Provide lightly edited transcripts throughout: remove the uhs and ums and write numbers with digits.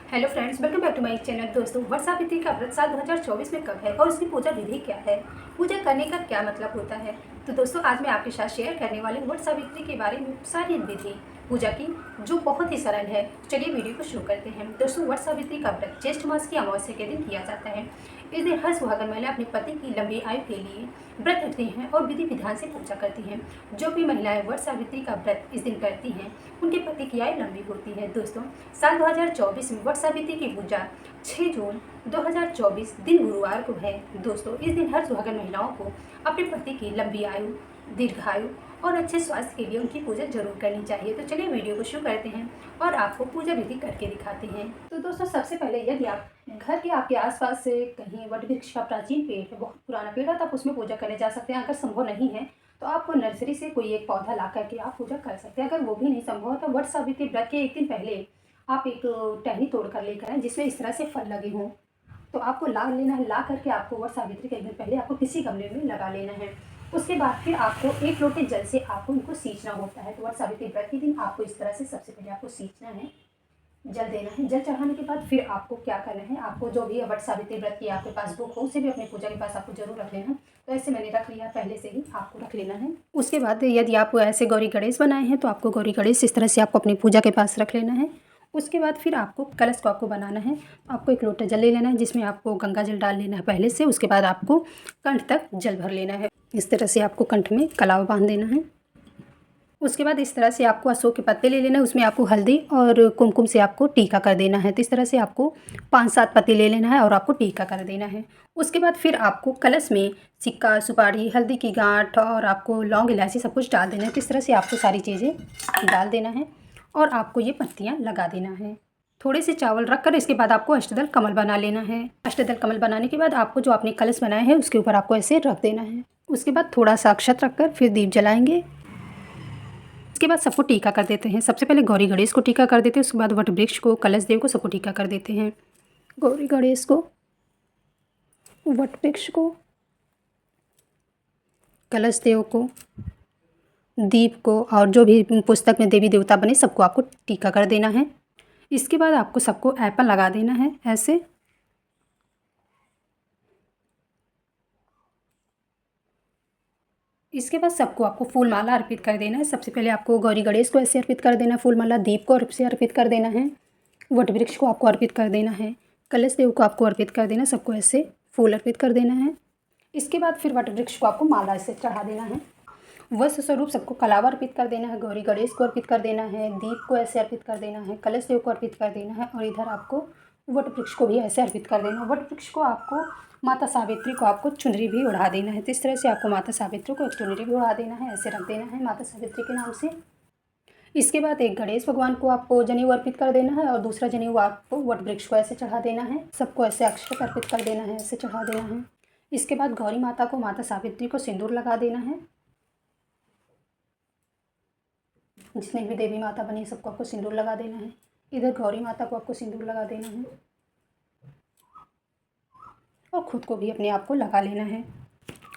Hello friends, welcome back to my channel. दोस्तों, वट सावित्री का व्रत साल 2024 में कब है और उसकी पूजा विधि क्या है, पूजा करने का क्या मतलब होता है। तो दोस्तों, आज मैं आपके साथ शेयर करने वाली हूँ वट सावित्री के बारे में सारी विधि पूजा की, जो बहुत ही सरल है। चलिए वीडियो को शुरू करते हैं। दोस्तों, वट सावित्री का व्रत ज्येष्ठ मास की अमावस्या के दिन किया जाता है। इस दिन हर सुहागन महिला अपने पति की लंबी आयु के लिए व्रत रखती हैं और विधि विधान से पूजा करती हैं। जो भी महिलाएं वट सावित्री का व्रत इस दिन करती हैं, उनके पति की आयु लंबी होती है। दोस्तों, साल 2024 में वट सावित्री की पूजा 6 जून 2024 दिन गुरुवार को है। दोस्तों, इस दिन हर सुहागन महिलाओं को अपने पति की लंबी आयु, दीर्घायु और अच्छे स्वास्थ्य के लिए उनकी पूजा जरूर करनी चाहिए। तो चलिए वीडियो को शुरू करते हैं और आपको पूजा विधि करके दिखाते हैं। तो दोस्तों, सबसे पहले यदि आप घर के आपके आसपास से कहीं वट वृक्ष का प्राचीन पेड़ है, बहुत पुराना पेड़ है, तो आप उसमें पूजा करने जा सकते हैं। अगर संभव नहीं है तो आप नर्सरी से कोई एक पौधा ला करके आप पूजा कर सकते हैं। अगर वो भी नहीं संभव तो वट सावित्री व्रत के एक दिन पहले आप एक टहनी तोड़ कर लेकर आएँ जिसमें इस तरह से फल लगे हों, तो आपको ला लेना है। ला करके आपको वट सावित्री के एक दिन पहले आपको किसी गमले में लगा लेना है। उसके बाद फिर आपको 1 लोटे जल से आपको उनको सींचना होता है। तो वट सावित्री व्रत के दिन आपको इस तरह से सबसे पहले आपको सींचना है, जल देना है। जल चढ़ाने के बाद फिर आपको क्या करना है, आपको जो भी वट सावित्री व्रत की आपके पास बुक हो उसे भी अपनी पूजा के पास आपको जरूर रख लेना। तो ऐसे मैंने रख लिया, पहले से ही आपको रख लेना है। उसके बाद यदि आप ऐसे गौरी गणेश बनाए हैं तो आपको गौरी गणेश इस तरह से आपको अपनी पूजा के पास रख लेना है। उसके बाद फिर आपको कलश को आपको बनाना है। आपको 1 लोटा जल ले लेना है जिसमें आपको गंगा जल डाल लेना है पहले से। उसके बाद आपको कंठ तक जल भर लेना है। इस तरह से आपको कंठ में कलावा बांध देना है। उसके बाद इस तरह से आपको अशोक के पत्ते ले लेना है, उसमें आपको हल्दी और कुमकुम से आपको टीका कर देना है। तो इस तरह से आपको 5-7 पत्ते ले लेना है और आपको टीका कर देना है। उसके बाद फिर आपको कलश में सिक्का, सुपारी, हल्दी की गांठ और आपको लौंग, इलायची सब कुछ डाल देना है। तो इस तरह से आपको सारी चीज़ें डाल देना है और आपको ये पत्तियाँ लगा देना है। थोड़े से चावल रख कर इसके बाद आपको अष्टदल कमल बना लेना है। अष्टदल कमल बनाने के बाद आपको जो आपने कलश बनाया है उसके ऊपर आपको ऐसे रख देना है। उसके बाद थोड़ा सा अक्षत रख कर फिर दीप जलाएंगे। इसके बाद सबको टीका कर देते हैं। सबसे पहले गौरी गणेश को टीका कर देते हैं, उसके बाद वट वृक्ष को, कलश देव को, सबको टीका कर देते हैं। गौरी गणेश को, वट वृक्ष को, कलश देव को, दीप को और जो भी पुस्तक में देवी देवता बने सबको आपको टीका कर देना है। इसके बाद आपको सबको एप्पल लगा देना है ऐसे। इसके बाद सबको आपको फूल माला अर्पित कर देना है। सबसे पहले आपको गौरी गणेश को ऐसे अर्पित कर देना है फूल माला, दीप को से अर्पित कर देना है, वट वृक्ष को आपको अर्पित कर देना है, कलश देव को आपको अर्पित कर देना है, सबको ऐसे फूल अर्पित कर देना है। इसके बाद फिर वट वृक्ष को आपको माला ऐसे चढ़ा देना है। वस्त्र स्वरूप सबको कलावा अर्पित कर देना है, गौरी गणेश को अर्पित कर देना है, दीप को ऐसे अर्पित कर देना है, कलश देव को अर्पित कर देना है और इधर आपको वट वृक्ष को भी ऐसे अर्पित कर देना है। वट वृक्ष को आपको माता सावित्री को आपको चुनरी भी उड़ा देना है। तो इस तरह से आपको माता सावित्री को एक चुनरी भी उड़ा देना है, ऐसे रख देना है माता सावित्री के नाम से। इसके बाद एक गणेश भगवान को आपको जनेऊ अर्पित कर देना है और दूसरा जनेऊ आपको वट वृक्ष को ऐसे चढ़ा देना है। सबको ऐसे अक्षत अर्पित कर देना है, ऐसे चढ़ा देना है। इसके बाद गौरी माता को, माता सावित्री को सिंदूर लगा देना है। जितने भी देवी माता बनी सबको आपको सिंदूर लगा देना है। इधर गौरी माता को आपको सिंदूर लगा देना है और खुद को भी अपने आप को लगा लेना है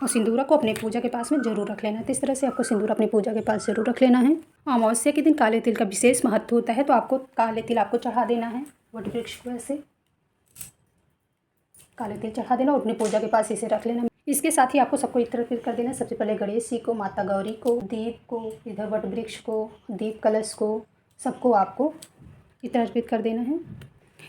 और सिंदूरा को अपने पूजा के पास में जरूर रख लेना है। तो इस तरह से आपको सिंदूर अपनी पूजा के पास जरूर रख लेना है। अमावस्या के दिन काले तिल का विशेष महत्व होता है, तो आपको काले तिल आपको चढ़ा देना है वट वृक्ष को, ऐसे काले तिल चढ़ा देना और अपनी पूजा के पास इसे रख लेना। इसके साथ ही आपको सबको इतर अर्पित कर देना। सबसे पहले गणेश जी को, माता गौरी को, दीप को, इधर वट वृक्ष को, दीप कलश को, सबको आपको इतर अर्पित कर देना है।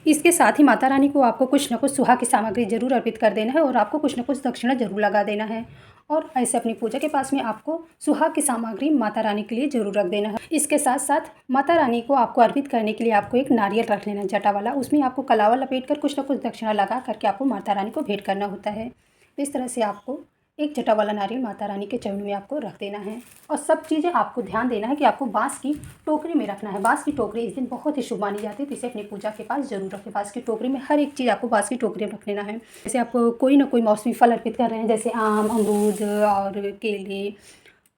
इसके साथ ही माता रानी को आपको कुछ न कुछ सुहाग की सामग्री जरूर अर्पित कर देना है और आपको कुछ न कुछ दक्षिणा जरूर लगा देना है और ऐसे अपनी पूजा के पास में आपको सुहाग की सामग्री माता रानी के लिए जरूर रख देना है। इसके साथ साथ माता रानी को आपको अर्पित करने के लिए आपको एक नारियल रख लेना है जटा वाला, उसमें आपको कलावा लपेट कर कुछ न कुछ दक्षिणा लगा करके आपको माता रानी को भेंट करना होता है। इस तरह से आपको एक जटा वाला नारियल माता रानी के चरणों में आपको रख देना है और सब चीज़ें आपको ध्यान देना है कि आपको बांस की टोकरी में रखना है। बांस की टोकरी इस दिन बहुत ही शुभ मानी जाती है, तो इसे अपनी पूजा के पास जरूर रखें। बांस की टोकरी में हर एक चीज़ आपको बांस की टोकरी में रख लेना है। जैसे आप कोई ना कोई मौसमी फल अर्पित कर रहे हैं, जैसे आम, अमरूद और केले,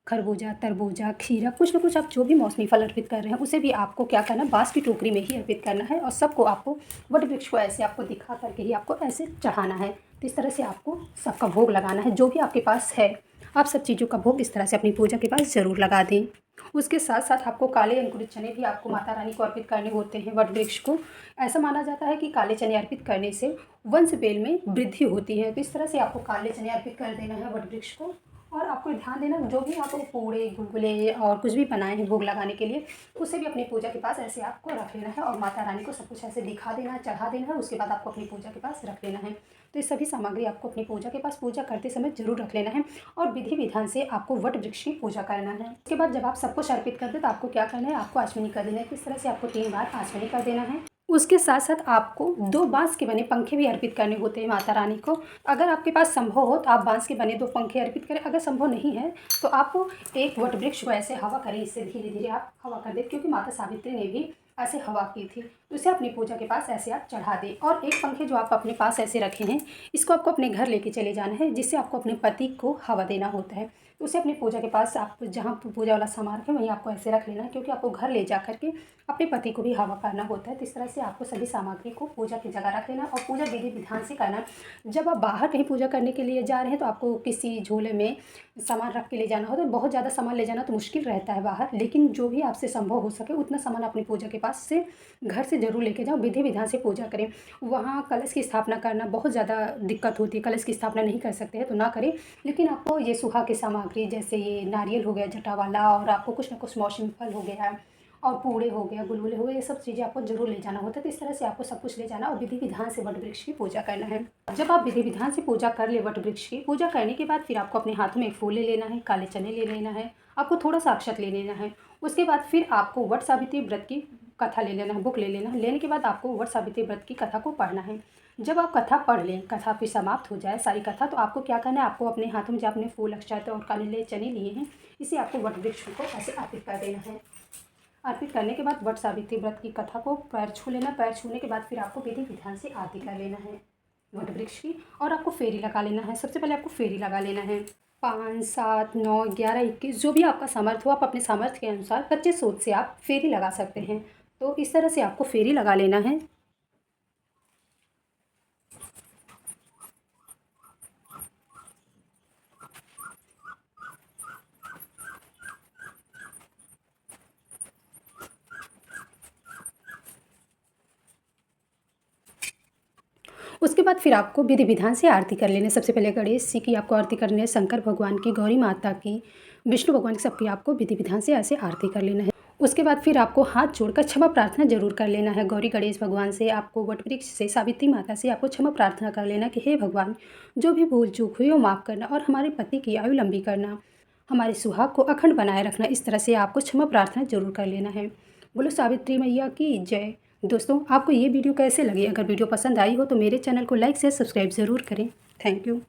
खरबूजा, तरबूजा, खीरा, कुछ ना कुछ आप जो भी मौसमी फल अर्पित कर रहे हैं उसे भी आपको क्या करना है, बांस की टोकरी में ही अर्पित करना है और सबको आपको वट वृक्ष को ऐसे आपको दिखा करके ही आपको ऐसे चढ़ाना है। तो इस तरह से आपको सबका भोग लगाना है। जो भी आपके पास है आप सब चीज़ों का भोग इस तरह से अपनी पूजा के पास ज़रूर लगा दें। उसके साथ साथ आपको काले अंकुरित चने भी आपको माता रानी को अर्पित करने होते हैं वट वृक्ष को। ऐसा माना जाता है कि काले चने अर्पित करने से वंश बेल में वृद्धि होती है। तो इस तरह से आपको काले चने अर्पित कर देना है वट वृक्ष को। और आपको ध्यान देना, जो भी आप पूड़े गुलगुले और कुछ भी बनाए हैं भोग लगाने के लिए, उसे भी अपनी पूजा के पास ऐसे आपको रख लेना है और माता रानी को सब कुछ ऐसे दिखा देना है, चढ़ा देना है। उसके बाद आपको अपनी पूजा के पास रख लेना है। तो ये सभी सामग्री आपको अपनी पूजा के पास पूजा करते समय जरूर रख लेना है और विधि विधान से आपको वट वृक्ष की पूजा करना है। उसके बाद जब आप सब कुछ अर्पित कर दे तो आपको क्या करना है, आपको आचमनी कर देना है। किस तरह से आपको 3 बार आचमनी कर देना है। उसके साथ साथ आपको 2 बाँस के बने पंखे भी अर्पित करने होते हैं माता रानी को। अगर आपके पास संभव हो तो आप बाँस के बने 2 पंखे अर्पित करें। अगर संभव नहीं है तो आप एक वट वृक्ष को ऐसे हवा करें, इससे धीरे धीरे आप हवा कर दें, क्योंकि माता सावित्री ने भी ऐसे हवा की थी। तो इसे अपनी पूजा के पास ऐसे आप चढ़ा दें। और एक पंखे जो आप अपने पास ऐसे रखे हैं, इसको आपको अपने घर लेके चले जाना है, जिससे आपको अपने पति को हवा देना होता है। तो उसे अपनी पूजा के पास आप जहाँ पूजा वाला सामान रखें वहीं आपको ऐसे रख लेना है, क्योंकि आपको घर ले जा करके अपने पति को भी हवा करना होता है। तो इस तरह से आपको सभी सामग्री को पूजा की जगह रख लेना और पूजा विधि विधान से करना। जब आप बाहर कहीं पूजा करने के लिए जा रहे हैं तो आपको किसी झोले में सामान रख के ले जाना होता है। बहुत ज़्यादा सामान ले जाना तो मुश्किल रहता है बाहर, लेकिन जो भी आपसे संभव हो सके उतना सामान अपनी पूजा के पास से घर से ज़रूर लेके जाओ। विधि विधान से पूजा करें। वहाँ कलश की स्थापना करना बहुत ज़्यादा दिक्कत होती है, कलश की स्थापना नहीं कर सकते हैं तो ना करें। लेकिन आपको ये सुहा की सामग्री, जैसे ये नारियल हो गया जटा वाला, और आपको कुछ ना कुछ मौसमी फल हो गया और पूड़े हो गया, गुलगुले हो गए, ये सब चीज़ें आपको जरूर ले जाना होता है। तो इस तरह से आपको सब कुछ ले जाना और विधि विधान से वट वृक्ष की पूजा करना है। जब आप विधि विधान से पूजा कर ले वट वृक्ष की पूजा करने के बाद फिर आपको अपने हाथों में एक फूल ले लेना है, काले चने ले लेना है, आपको थोड़ा सा अक्षत ले लेना है। उसके बाद फिर आपको वट सावित्री व्रत की कथा ले लेना है, बुक ले लेना है। लेने के बाद आपको वट सावित्री व्रत की कथा को पढ़ना है। जब आप कथा पढ़ लें, कथा फिर समाप्त हो जाए सारी कथा, तो आपको क्या करना है, आपको अपने हाथों में जो आपने फूल अक्षत और काले चने लिए हैं, इसे आपको वट वृक्ष को ऐसे अर्पित कर देना है। अर्पित करने के बाद वट सावित्री व्रत की कथा को पैर छू लेना। पैर छूने के बाद फिर आपको विधि विधान से आरती कर लेना है वट वृक्ष की, और आपको फेरी लगा लेना है। सबसे पहले आपको फेरी लगा लेना है। 5, 7, 9, 11, 21 जो भी आपका सामर्थ्य हो, आप अपने सामर्थ्य के अनुसार कच्चे सोच से आप फेरी लगा सकते हैं। तो इस तरह से आपको फेरी लगा लेना है। उसके बाद फिर आपको विधि विधान से आरती कर लेना है। सबसे पहले गणेश जी की आपको आरती करनी है, शंकर भगवान की, गौरी माता की, विष्णु भगवान की, सबकी आपको विधि विधान से ऐसे आरती कर लेना है। उसके बाद फिर आपको हाथ जोड़कर क्षमा प्रार्थना जरूर कर लेना है। गौरी गणेश भगवान से, आपको वट वृक्ष से, सावित्री माता से आपको क्षमा प्रार्थना कर लेना कि हे भगवान, जो भी भूल चूक हुई वो माफ़ करना और हमारे पति की आयु लंबी करना, हमारे सुहाग को अखंड बनाए रखना। इस तरह से आपको क्षमा प्रार्थना जरूर कर लेना है। बोलो सावित्री मैया की जय। दोस्तों, आपको ये वीडियो कैसे लगी? अगर वीडियो पसंद आई हो तो मेरे चैनल को लाइक शेयर सब्सक्राइब ज़रूर करें। Thank you.